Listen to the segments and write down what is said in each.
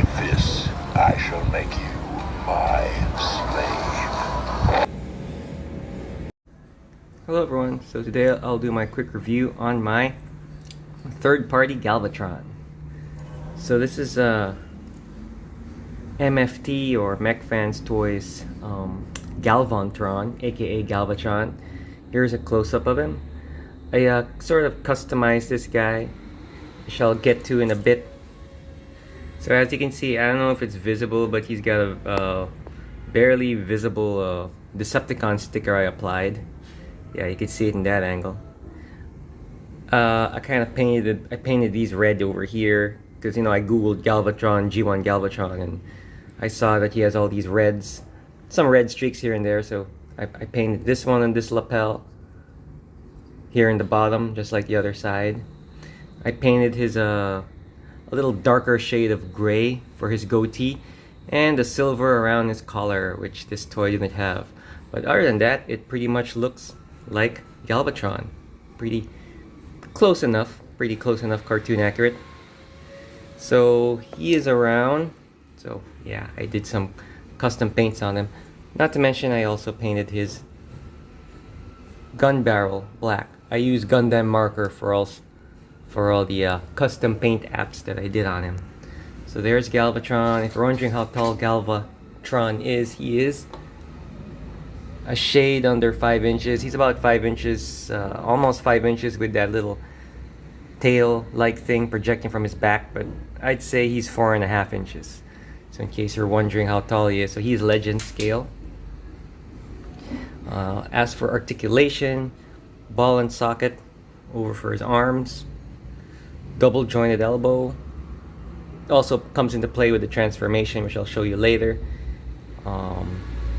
With this, I shall make you my slave. Hello everyone, so today I'll do my quick review on my third-party Galvatron. So this is MFT or Mech Fans Toys Galvontron, aka Galvatron. Here's a close-up of him. I sort of customized this guy, which I'll get to in a bit. So as you can see, I don't know if it's visible, but he's got a barely visible Decepticon sticker I applied. Yeah, you can see it in that angle. I painted these red over here because, you know, I googled Galvatron, G1 Galvatron, and I saw that he has all these reds, some red streaks here and there. So I painted this one on this lapel here in the bottom, just like the other side. I painted his a little darker shade of gray for his goatee, and the silver around his collar, which this toy didn't have. But other than that, it pretty much looks like Galvatron. Pretty close enough cartoon accurate. So he is around. So yeah, I did some custom paints on him. Not to mention I also painted his gun barrel black. I use Gundam marker for all the custom paint apps that I did on him. So there's Galvatron. If you're wondering how tall Galvatron is, he is a shade under 5 inches. He's about 5 inches, almost 5 inches, with that little tail-like thing projecting from his back, but I'd say he's 4.5 inches. So in case you're wondering how tall he is, so he's legend scale. As for articulation, ball and socket over for his arms, double jointed elbow. Also comes into play with the transformation, which I'll show you later.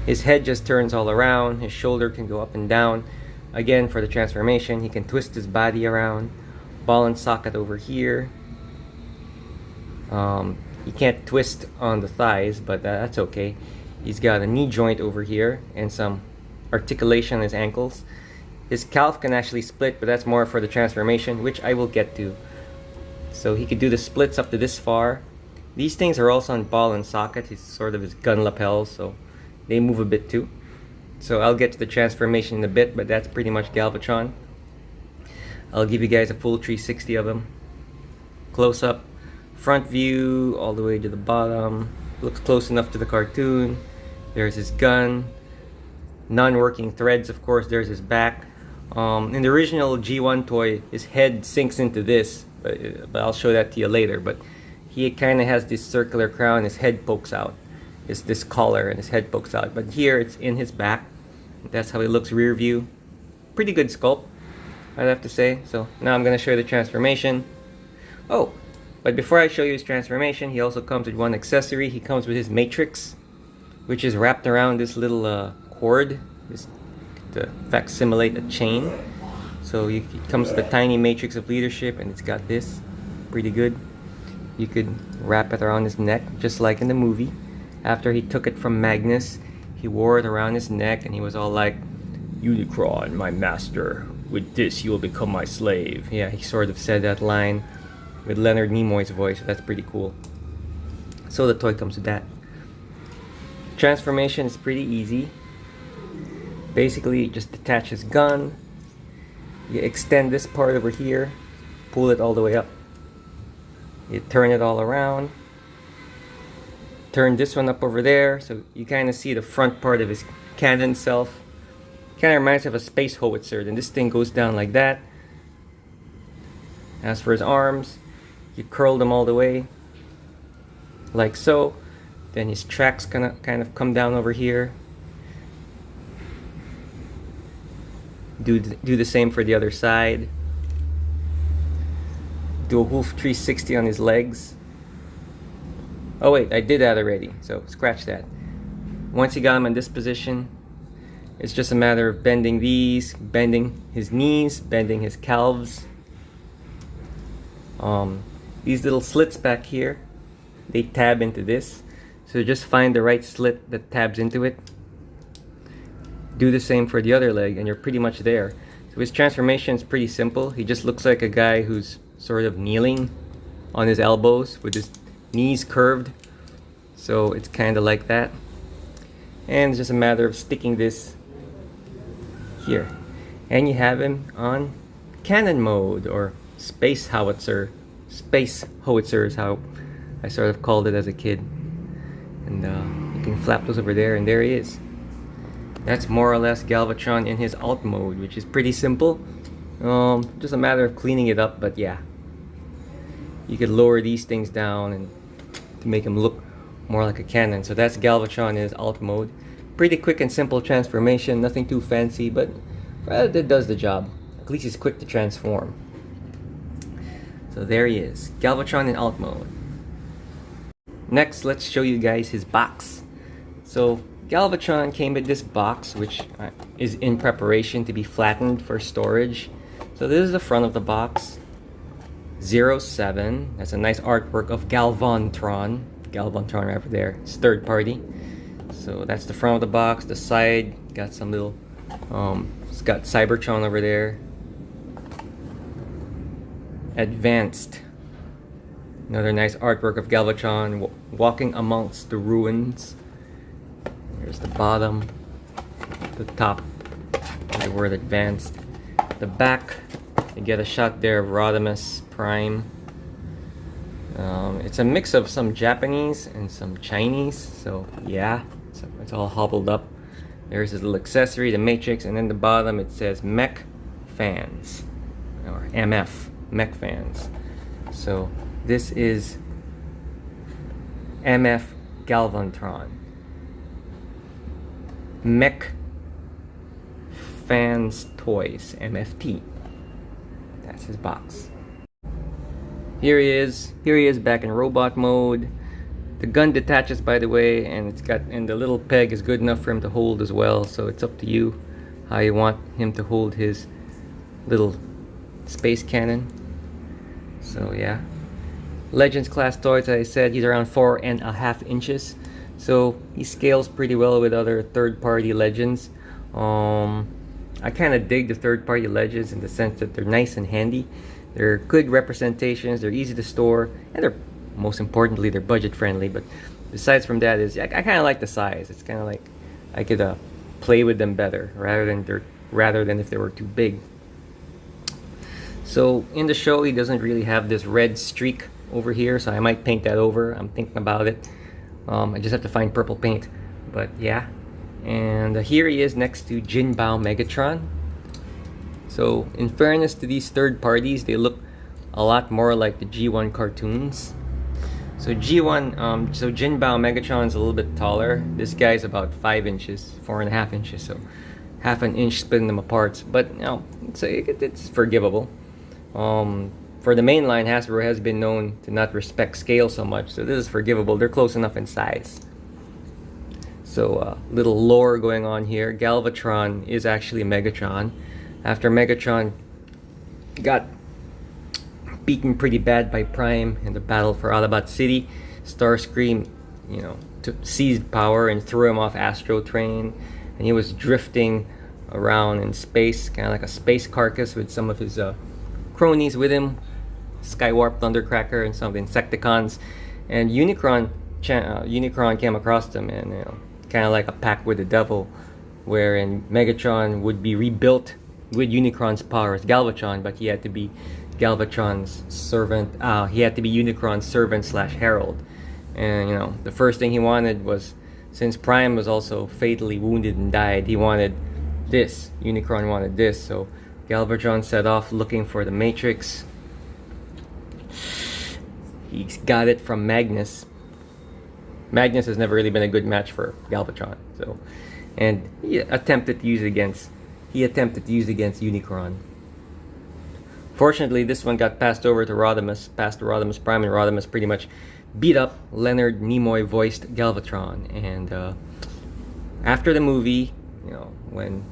His head just turns all around. His shoulder can go up and down. Again, for the transformation, he can twist his body around. Ball and socket over here. He can't twist on the thighs, but that's okay. He's got a knee joint over here and some articulation on his ankles. His calf can actually split, but that's more for the transformation, which I will get to. So he could do the splits up to this far. These things are also on ball and socket. He's sort of his gun lapels, so they move a bit too. So I'll get to the transformation in a bit, but that's pretty much Galvatron. I'll give you guys a full 360 of him. Close up, front view, all the way to the bottom. Looks close enough to the cartoon. There's his gun. Non-working threads, of course. There's his back. In the original G1 toy, his head sinks into this, but I'll show that to you later. But he kind of has this circular crown. His head pokes out. It's this collar and his head pokes out. But here it's in his back. That's how he looks rear view. Pretty good sculpt, I'd have to say. So now I'm going to show you the transformation. Oh, but before I show you his transformation, he also comes with one accessory. He comes with his matrix, which is wrapped around this little cord. To facsimilate a chain. So it comes with a tiny matrix of leadership, and it's got this. Pretty good. You could wrap it around his neck, just like in the movie. After he took it from Magnus, he wore it around his neck, and he was all like, "Unicron, my master. With this, you will become my slave." Yeah, he sort of said that line with Leonard Nimoy's voice. That's pretty cool. So the toy comes with that. Transformation is pretty easy. Basically, just detach his gun. You extend this part over here, pull it all the way up. You turn it all around. Turn this one up over there, so you kind of see the front part of his cannon self. Kind of reminds me of a space howitzer. Then this thing goes down like that. As for his arms, you curl them all the way, like so. Then his tracks kind of come down over here. Do the same for the other side. Do a hoof 360 on his legs. Oh wait, I did that already, so scratch that. Once you got him in this position, it's just a matter of bending these, bending his knees, bending his calves. These little slits back here, they tab into this. So just find the right slit that tabs into it. Do the same for the other leg and you're pretty much there. So his transformation is pretty simple. He just looks like a guy who's sort of kneeling on his elbows with his knees curved So it's kind of like that. And it's just a matter of sticking this here. And you have him on cannon mode, or space howitzer. Space howitzer is how I sort of called it as a kid. And you can flap those over there, and there he is. That's more or less Galvatron in his alt mode, which is pretty simple. Just a matter of cleaning it up, but yeah. You could lower these things down and to make him look more like a cannon. So that's Galvatron in his alt mode. Pretty quick and simple transformation, nothing too fancy, but it does the job. At least he's quick to transform. So there he is, Galvatron in alt mode. Next, let's show you guys his box. So Galvatron came with this box, which is in preparation to be flattened for storage. So this is the front of the box. 07. That's a nice artwork of Galvontron. Galvatron over there. It's third party. So that's the front of the box. The side got some little. It's got Cybertron over there. Advanced. Another nice artwork of Galvatron walking amongst the ruins. Here's the bottom, the top, the word advanced. The back, you get a shot there of Rodimus Prime. It's a mix of some Japanese and some Chinese, so yeah, it's all hobbled up. There's his little accessory, the Matrix, and then the bottom it says Mech Fans, or MF, Mech Fans. So this is MF Galvontron. Mech Fans Toys, MFT. That's his box. Here he is back in robot mode. The gun detaches, by the way, and the little peg is good enough for him to hold as well, so it's up to you how you want him to hold his little space cannon. So yeah. Legends class toys, as I said, he's around 4.5 inches. So he scales pretty well with other third-party Legends. I kind of dig the third-party Legends in the sense that they're nice and handy. They're good representations, they're easy to store, and they're, most importantly, they're budget-friendly. But besides from that, I kind of like the size. It's kind of like I could play with them better rather than if they were too big. So in the show, he doesn't really have this red streak over here, so I might paint that over. I'm thinking about it. I just have to find purple paint, but yeah. And here he is next to Jinbao Megatron. So in fairness to these third parties, they look a lot more like the G1 cartoons. So G1, so Jinbao Megatron's a little bit taller. This guy's about 5 inches, 4.5 inches, so half an inch splitting them apart. But you know, it's forgivable. For the main line, Hasbro has been known to not respect scale so much, so this is forgivable. They're close enough in size. So little lore going on here. Galvatron is actually Megatron. After Megatron got beaten pretty bad by Prime in the battle for Autobot City, Starscream, seized power and threw him off Astro Train, and he was drifting around in space, kind of like a space carcass with some of his cronies with him, Skywarp, Thundercracker, and some of the Insecticons. And Unicron came across them, and kind of like a pact with the devil, wherein Megatron would be rebuilt with Unicron's powers, Galvatron, but he had to be Galvatron's servant. He had to be Unicron's servant / herald. And the first thing he wanted was, since Prime was also fatally wounded and died, he wanted this. Unicron wanted this, so Galvatron set off looking for the Matrix. He got it from Magnus. Magnus has never really been a good match for Galvatron, and he attempted to use it against Unicron. Fortunately, this one got passed over to Rodimus, Prime, and Rodimus pretty much beat up Leonard Nimoy voiced Galvatron. And after the movie, when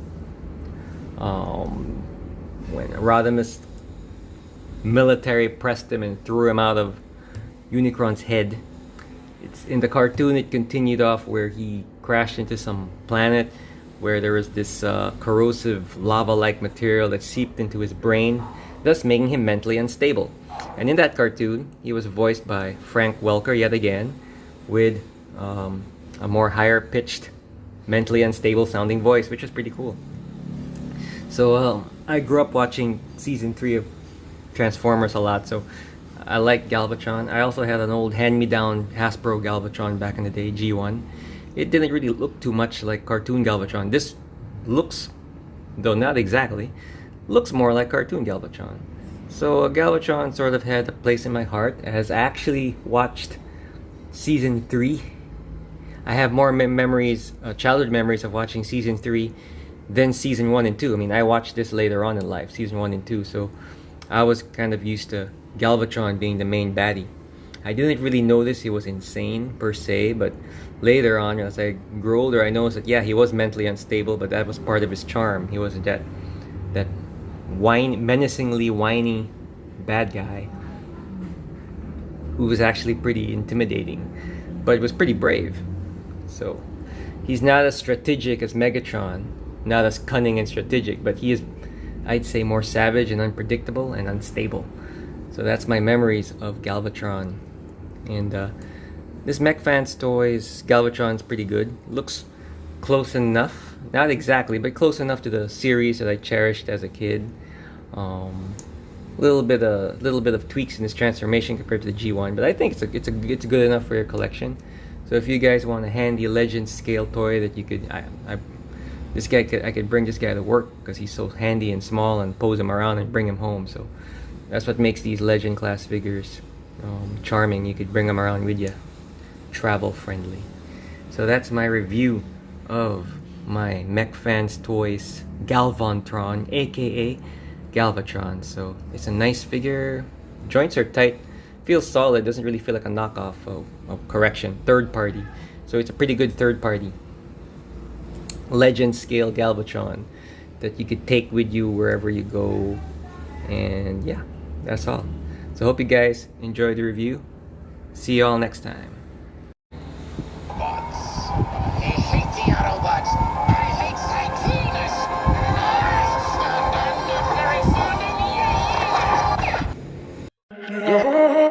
Rodimus military pressed him and threw him out of Unicron's head, it's in the cartoon it continued off where he crashed into some planet where there was this corrosive lava-like material that seeped into his brain, thus making him mentally unstable. And in that cartoon, he was voiced by Frank Welker yet again, with a more higher pitched, mentally unstable sounding voice, which is pretty cool. So I grew up watching season 3 of Transformers a lot, so I like Galvatron. I also had an old hand-me-down Hasbro Galvatron back in the day, G1. It didn't really look too much like cartoon Galvatron. This looks, though not exactly, looks more like cartoon Galvatron. So Galvatron sort of had a place in my heart, as I actually watched season 3. I have more memories, childhood memories of watching season 3 than season 1 and 2. I mean, I watched this later on in life, season 1 and 2, so I was kind of used to Galvatron being the main baddie. I didn't really notice he was insane per se, but later on, as I grew older, I noticed that yeah, he was mentally unstable, but that was part of his charm. He was that menacingly whiny bad guy who was actually pretty intimidating, but was pretty brave. So he's not as strategic as Megatron, not as cunning and strategic, but he is, I'd say, more savage and unpredictable and unstable. So that's my memories of Galvatron. And this Mech Fans Toys Galvatron's pretty good. Looks close enough, not exactly, but close enough to the series that I cherished as a kid. Little bit of tweaks in his transformation compared to the G1, but I think it's good enough for your collection. So if you guys want a handy Legend scale toy that you could, I could bring this guy to work because he's so handy and small, and pose him around and bring him home. So that's what makes these Legend class figures charming. You could bring them around with you, travel friendly. So that's my review of my Mech Fans Toys Galvontron, aka Galvatron. So it's a nice figure. Joints are tight, feels solid, doesn't really feel like a knockoff of correction, third party. So it's a pretty good third party Legend scale Galvatron that you could take with you wherever you go. And yeah, that's all. So hope you guys enjoyed the review. See you all next time. Bots. I hate the Autobots. I hate Cyclinus. I'm not very fond of you.